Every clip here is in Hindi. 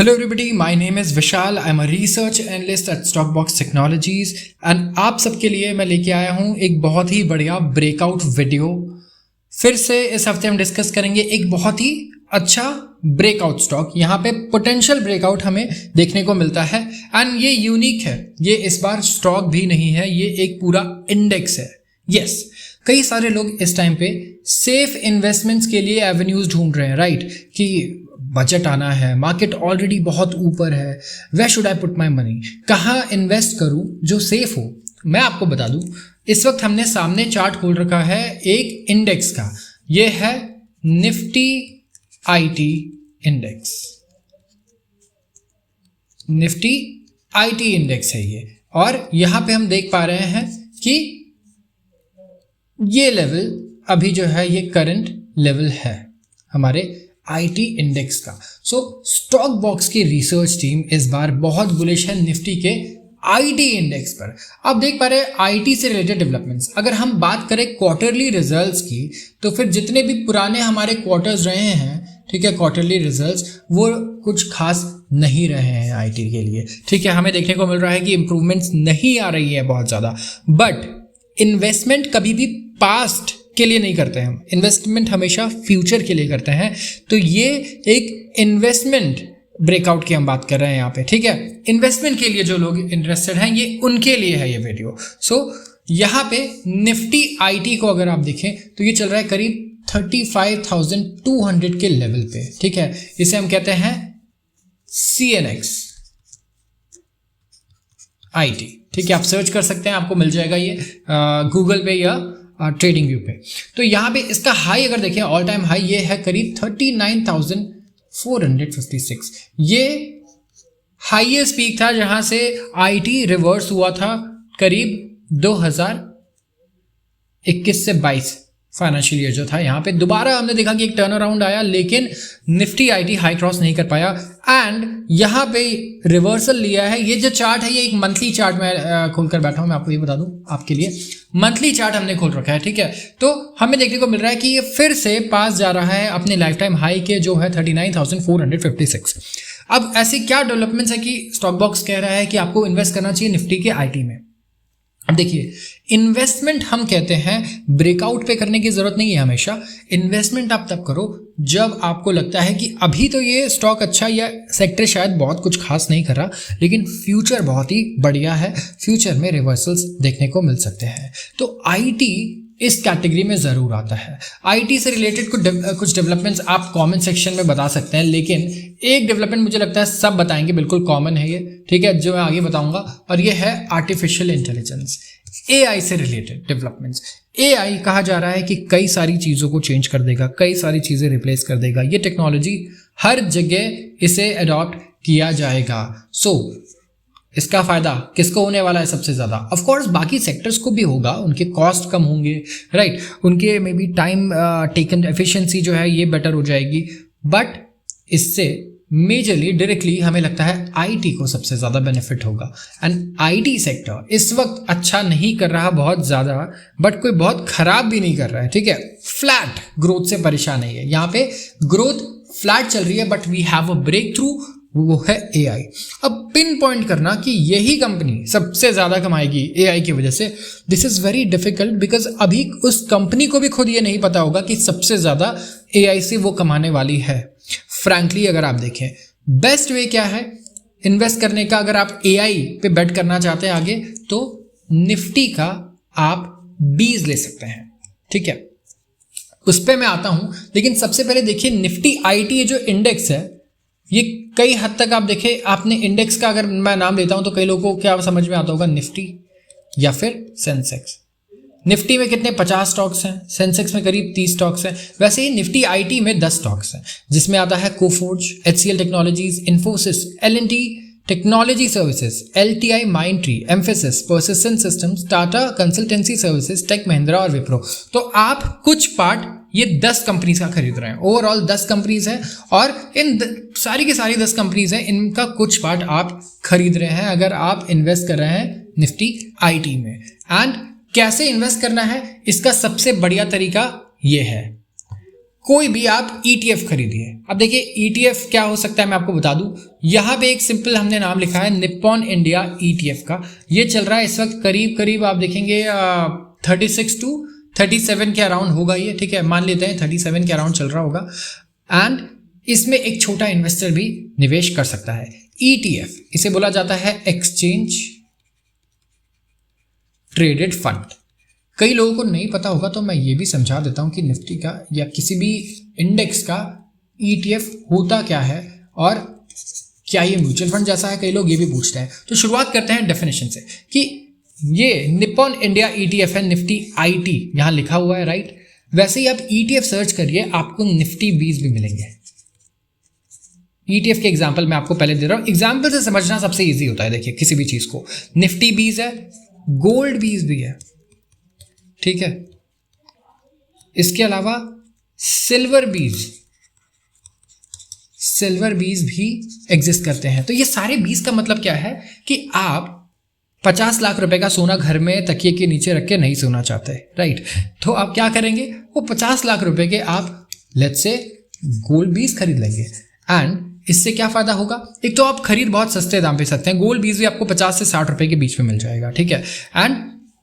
Hello everybody, my name is Vishal. I'm a research analyst at Stockbox Technologies and आप सबके लिए मैं लेके आया हूँ एक बहुत ही बढ़िया ब्रेकआउट वीडियो। फिर से इस हफ्ते हम डिस्कस करेंगे एक बहुत ही अच्छा ब्रेकआउट स्टॉक। यहाँ पे पोटेंशियल ब्रेकआउट हमें देखने को मिलता है एंड ये यूनिक है। ये इस बार स्टॉक भी नहीं है, ये एक पूरा इंडेक्स है। यस, कई सारे लोग इस टाइम पे सेफ इन्वेस्टमेंट्स के लिए एवेन्यूज ढूंढ रहे हैं, राइट? कि बजट आना है, मार्केट ऑलरेडी बहुत ऊपर है, where should I put my money, कहाँ इन्वेस्ट करूँ जो सेफ हो। मैं आपको बता दूँ, इस वक्त हमने सामने चार्ट खोल रखा है एक इंडेक्स का। ये है Nifty IT index. Nifty IT index है ये, और यहाँ पे हम देख पा रहे हैं कि ये लेवल अभी जो है ये करंट लेवल है हमारे आईटी इंडेक्स का। सो स्टॉक बॉक्स की रिसर्च टीम इस बार बहुत बुलिश है निफ्टी के आईटी इंडेक्स पर। आप देख पा रहे हैं आईटी से रिलेटेड डेवलपमेंट्स। अगर हम बात करें क्वार्टरली रिजल्ट्स की, तो फिर जितने भी पुराने हमारे क्वार्टर्स रहे हैं, ठीक है, क्वार्टरली रिजल्ट्स वो कुछ खास नहीं रहे हैं आईटी के लिए। ठीक है, हमें देखने को मिल रहा है कि इंप्रूवमेंट्स नहीं आ रही है बहुत ज़्यादा, बट इन्वेस्टमेंट कभी भी पास्ट के लिए नहीं करते हैं हम, इन्वेस्टमेंट हमेशा फ्यूचर के लिए करते हैं। तो ये एक इन्वेस्टमेंट ब्रेकआउट की हम बात कर रहे हैं यहाँ पे, ठीक है। इन्वेस्टमेंट के लिए जो लोग इंटरेस्टेड हैं, ये उनके लिए है ये वीडियो। सो यहाँ पे निफ्टी आईटी को अगर आप देखें तो ये चल रहा है करीब 35,200 के लेवल पे, ठीक है। इसे हम कहते हैं CNX आईटी, ठीक है। आप सर्च कर सकते हैं, आपको मिल जाएगा ये गूगल पे या ट्रेडिंग व्यू पे। तो यहाँ पे इसका हाई अगर देखें, ऑल टाइम हाई ये है करीब 39,456। ये हाईएस्ट पीक था जहां से आईटी रिवर्स हुआ था करीब 2021 से 22 फाइनेंशियल ईयर जो था। यहाँ पे दोबारा हमने देखा कि एक टर्न अराउंड आया, लेकिन निफ्टी आईटी हाई क्रॉस नहीं कर पाया एंड यहाँ पे रिवर्सल लिया है। ये जो चार्ट है ये एक मंथली चार्ट में खोल कर बैठा हूँ, मैं आपको ये बता दूं आपके लिए, मंथली चार्ट हमने खोल रखा है, ठीक है। तो हमें देखने को मिल रहा है कि ये फिर से पास जा रहा है अपने लाइफ टाइम हाई के, जो है 39,456। अब ऐसे क्या डेवलपमेंट्स है कि स्टॉक बॉक्स कह रहा है कि आपको इन्वेस्ट करना चाहिए निफ्टी के आईटी में। अब देखिए, इन्वेस्टमेंट हम कहते हैं ब्रेकआउट पे करने की जरूरत नहीं है। हमेशा इन्वेस्टमेंट आप तब करो जब आपको लगता है कि अभी तो ये स्टॉक अच्छा या सेक्टर शायद बहुत कुछ खास नहीं कर रहा, लेकिन फ्यूचर बहुत ही बढ़िया है, फ्यूचर में रिवर्सल्स देखने को मिल सकते हैं। तो आईटी इस कैटेगरी में ज़रूर आता है। आईटी से रिलेटेड कुछ डेवलपमेंट्स आप कमेंट सेक्शन में बता सकते हैं, लेकिन एक डेवलपमेंट मुझे लगता है सब बताएंगे, बिल्कुल कॉमन है ये, ठीक है, जो मैं आगे बताऊंगा, और ये है आर्टिफिशियल इंटेलिजेंस, एआई से रिलेटेड डेवलपमेंट्स। एआई कहा जा रहा है कि कई सारी चीज़ों को चेंज कर देगा, कई सारी चीज़ें रिप्लेस कर देगा। ये टेक्नोलॉजी हर जगह इसे अडॉप्ट किया जाएगा। सो इसका फायदा किसको होने वाला है सबसे ज़्यादा? ऑफ कोर्स बाकी सेक्टर्स को भी होगा, उनके कॉस्ट कम होंगे, राइट, उनके may be time taken efficiency जो है ये बेटर हो जाएगी, बट इससे मेजरली डायरेक्टली हमें लगता है आईटी को सबसे ज़्यादा बेनिफिट होगा। एंड आईटी सेक्टर इस वक्त अच्छा नहीं कर रहा बहुत ज़्यादा, बट कोई बहुत ख़राब भी नहीं कर रहा है, ठीक है। फ्लैट ग्रोथ से परेशान है ये, यहाँ पे ग्रोथ फ्लैट चल रही है, but we have a breakthrough, वो है एआई। अब पिन पॉइंट करना कि यही कंपनी सबसे ज़्यादा कमाएगी एआई की वजह से, this is very difficult, because अभी उस कंपनी को भी खुद ये नहीं पता होगा कि सबसे ज़्यादा एआई से वो कमाने वाली है। फ्रैंकली अगर आप देखें, बेस्ट वे क्या है इन्वेस्ट करने का? अगर आप एआई पे बेट करना चाहते हैं आगे, तो निफ्टी का आप बीज ले सकते हैं, ठीक है, उस पर मैं आता हूँ। लेकिन सबसे पहले देखिए निफ्टी आईटी ये जो इंडेक्स है, ये कई हद तक आप देखें, आपने इंडेक्स का अगर मैं नाम लेता हूं तो कई लोगों को क्या समझ में आता होगा, निफ्टी या फिर सेंसेक्स। निफ्टी में कितने 50 स्टॉक्स हैं, सेंसेक्स में करीब 30 स्टॉक्स हैं। वैसे ही निफ्टी आईटी में 10 स्टॉक्स हैं, जिसमें आता है Coforge, HCL Technologies, Infosys, L&T Technology Services, LTI Mindtree, Mphasis, Persistent Systems, Tata Consultancy Services, Tech Mahindra और विप्रो। तो आप कुछ पार्ट ये 10 कंपनीज का खरीद रहे हैं, ओवरऑल 10 कंपनीज हैं, और इन सारी की सारी 10 कंपनीज हैं, इनका कुछ पार्ट आप खरीद रहे हैं अगर आप इन्वेस्ट कर रहे हैं निफ्टी आईटी में। एंड कैसे इन्वेस्ट करना है, इसका सबसे बढ़िया तरीका ये है, कोई भी आप ETF खरीदिए। अब देखिए ETF क्या हो सकता है मैं आपको बता दूं, यहाँ पे एक सिंपल हमने नाम लिखा है निप्पॉन इंडिया ETF का। ये चल रहा है इस वक्त करीब करीब आप देखेंगे 36 to 37 के अराउंड होगा ये, ठीक है, मान लेते हैं 37 के अराउंड चल रहा होगा। एंड इसमें एक छोटा इन्वेस्टर भी निवेश कर सकता है। ETF इसे बोला जाता है एक्सचेंज ट्रेडेड फंड। कई लोगों को नहीं पता होगा तो मैं ये भी समझा देता हूं कि निफ्टी का या किसी भी इंडेक्स का ETF होता क्या है और क्या ये म्यूचुअल फंड जैसा है, कई लोग ये भी पूछते हैं। तो शुरुआत करते हैं डेफिनेशन से कि ये निप्पॉन इंडिया ETF है, निफ्टी IT यहां लिखा हुआ है, राइट। वैसे ही आप ETF सर्च करिए, आपको निफ्टी 20 भी मिलेंगे। ETF के एग्जाम्पल मैं आपको पहले दे रहा हूं, एग्जाम्पल से समझना सबसे ईजी होता है। देखिए किसी भी चीज को, निफ्टी 20 है, गोल्ड 20 भी है, ठीक है। इसके अलावा सिल्वर बीज भी एग्जिस्ट करते हैं। तो ये सारे 20 का मतलब क्या है कि आप 50 लाख रुपए का सोना घर में तकिए के नीचे रख के नहीं सोना चाहते, राइट। तो आप क्या करेंगे, वो 50 लाख रुपए के आप लेट्स से गोल्ड बीज खरीद लेंगे। एंड इससे क्या फायदा होगा, एक तो आप खरीद बहुत सस्ते दाम पे सकते हैं, गोल्ड बीज भी आपको 50 से 60 रुपए के बीच में मिल जाएगा, ठीक है। एंड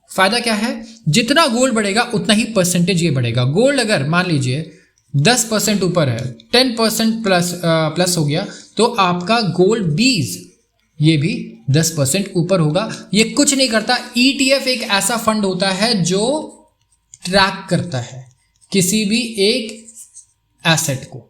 फायदा क्या है, जितना गोल्ड बढ़ेगा उतना ही परसेंटेज ये बढ़ेगा। गोल्ड अगर मान लीजिए 10% ऊपर है, 10% प्लस हो गया, तो आपका गोल्ड बीज ये भी 10% ऊपर होगा। ये कुछ नहीं करता। ETF एक ऐसा फंड होता है जो ट्रैक करता है किसी भी एक एसेट को।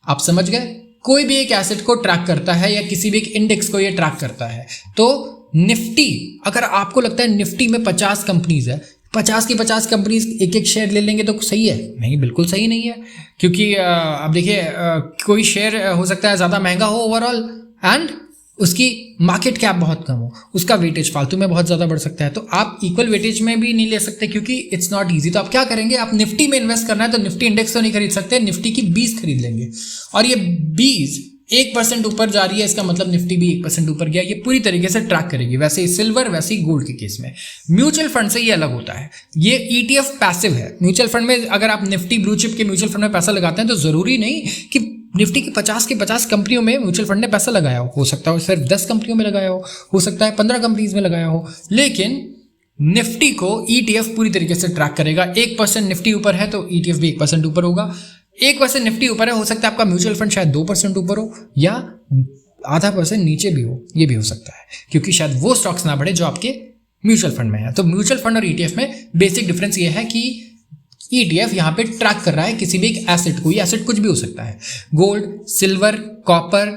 आप समझ गए, कोई भी एक एसेट को ट्रैक करता है या किसी भी एक इंडेक्स को ये ट्रैक करता है। तो निफ्टी, अगर आपको लगता है निफ्टी में 50 कंपनीज है, 50 की 50 कंपनीज एक एक शेयर ले लेंगे तो सही है? नहीं, बिल्कुल सही नहीं है। क्योंकि अब देखिए कोई शेयर हो सकता है ज़्यादा महंगा हो ओवरऑल एंड उसकी मार्केट कैप बहुत कम हो, उसका वेटेज फालतू में बहुत ज़्यादा बढ़ सकता है। तो आप इक्वल वेटेज में भी नहीं ले सकते क्योंकि इट्स नॉट ईजी। तो आप क्या करेंगे, आप निफ्टी में इन्वेस्ट करना है तो निफ्टी इंडेक्स तो नहीं खरीद सकते, निफ्टी की 20 खरीद लेंगे। और ये 20 1% ऊपर जा रही है, इसका मतलब निफ्टी भी 1% ऊपर गया। ये पूरी तरीके से ट्रैक करेगी। वैसे ही सिल्वर, वैसे ही गोल्ड के केस में। म्यूचुअल फंड से ये अलग होता है, ये ETF पैसिव है। म्यूचुअल फंड में अगर आप निफ्टी ब्लू चिप के म्यूचुअल फंड में पैसा लगाते हैं तो जरूरी नहीं कि निफ्टी की 50 कंपनियों में म्यूचुअल फंड ने पैसा लगाया हो सकता है सिर्फ 10 कंपनियों में लगाया हो सकता है 15 कंपनीज में लगाया हो। लेकिन निफ्टी को ETF पूरी तरीके से ट्रैक करेगा। 1% निफ्टी ऊपर है तो ETF भी 1% ऊपर होगा। 1% निफ्टी ऊपर है, हो सकता है आपका म्यूचुअल फंड शायद 2% ऊपर हो या आधा % नीचे भी हो, ये भी हो सकता है क्योंकि शायद वो स्टॉक्स ना बढ़े जो आपके म्यूचुअल फंड में है। तो म्यूचुअल फंड और ETF में बेसिक डिफरेंस ये है कि ETF यहाँ पे ट्रैक कर रहा है किसी भी एक एसेट को। ये एसेट कुछ भी हो सकता है, gold, silver, copper,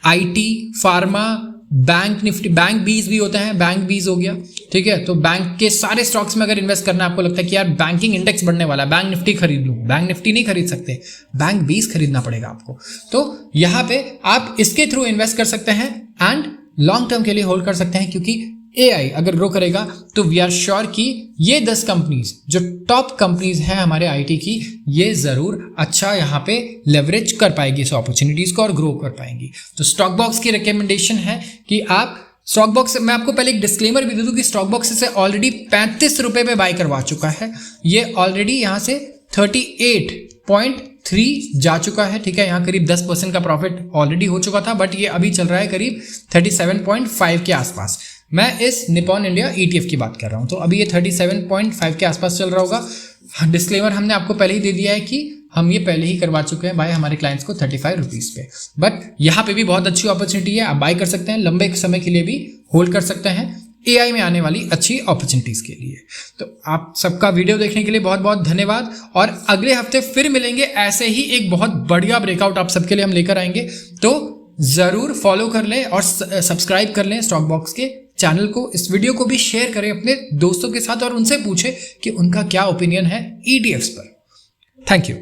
IT, pharma, bank Nifty, bank बीज भी होते हैं, बैंक बीज हो गया, ठीक है। तो बैंक के सारे स्टॉक्स में अगर इन्वेस्ट करना है, आपको लगता है कि यार बैंकिंग इंडेक्स बढ़ने वाला है, बैंक निफ्टी खरीद लूं, बैंक निफ्टी नहीं खरीद सकते, बैंक बीज खरीदना पड़ेगा आपको। तो यहाँ पे आप इसके थ्रू इन्वेस्ट कर सकते हैं एंड लॉन्ग टर्म के लिए होल्ड कर सकते हैं क्योंकि AI अगर ग्रो करेगा तो वी आर श्योर कि ये 10 कंपनीज जो टॉप कंपनीज हैं हमारे IT की, ये जरूर अच्छा यहाँ पे लेवरेज कर पाएगी इस अपॉर्चुनिटीज को और ग्रो कर पाएंगी। तो स्टॉक बॉक्स की रिकमेंडेशन है कि आप स्टॉक बॉक्स, मैं आपको पहले एक डिस्क्लेमर भी दे दूं कि स्टॉक बॉक्स से ऑलरेडी 35 रुपए पे बाय करवा चुका है। ये ऑलरेडी यहाँ से 38.3 जा चुका है, ठीक है। यहाँ करीब 10% का प्रॉफिट ऑलरेडी हो चुका था, बट ये अभी चल रहा है करीब 37.5 के आसपास। मैं इस निप्पॉन इंडिया ETF की बात कर रहा हूँ, तो अभी ये 37.5 के आसपास चल रहा होगा। डिस्क्लेमर हमने आपको पहले ही दे दिया है कि हम ये पहले ही करवा चुके हैं बाय हमारे क्लाइंट्स को 35 रुपीज़ पे। बट यहाँ पे भी बहुत अच्छी अपॉर्चुनिटी है, आप बाय कर सकते हैं, लंबे समय के लिए भी होल्ड कर सकते हैं AI में आने वाली अच्छी अपॉर्चुनिटीज़ के लिए। तो आप सबका वीडियो देखने के लिए बहुत बहुत धन्यवाद और अगले हफ्ते फिर मिलेंगे। ऐसे ही एक बहुत बढ़िया ब्रेकआउट आप सबके लिए हम लेकर आएंगे, तो ज़रूर फॉलो कर लें और सब्सक्राइब कर लें स्टॉक बॉक्स के चैनल को। इस वीडियो को भी शेयर करें अपने दोस्तों के साथ और उनसे पूछें कि उनका क्या ओपिनियन है ETFs पर। Thank you.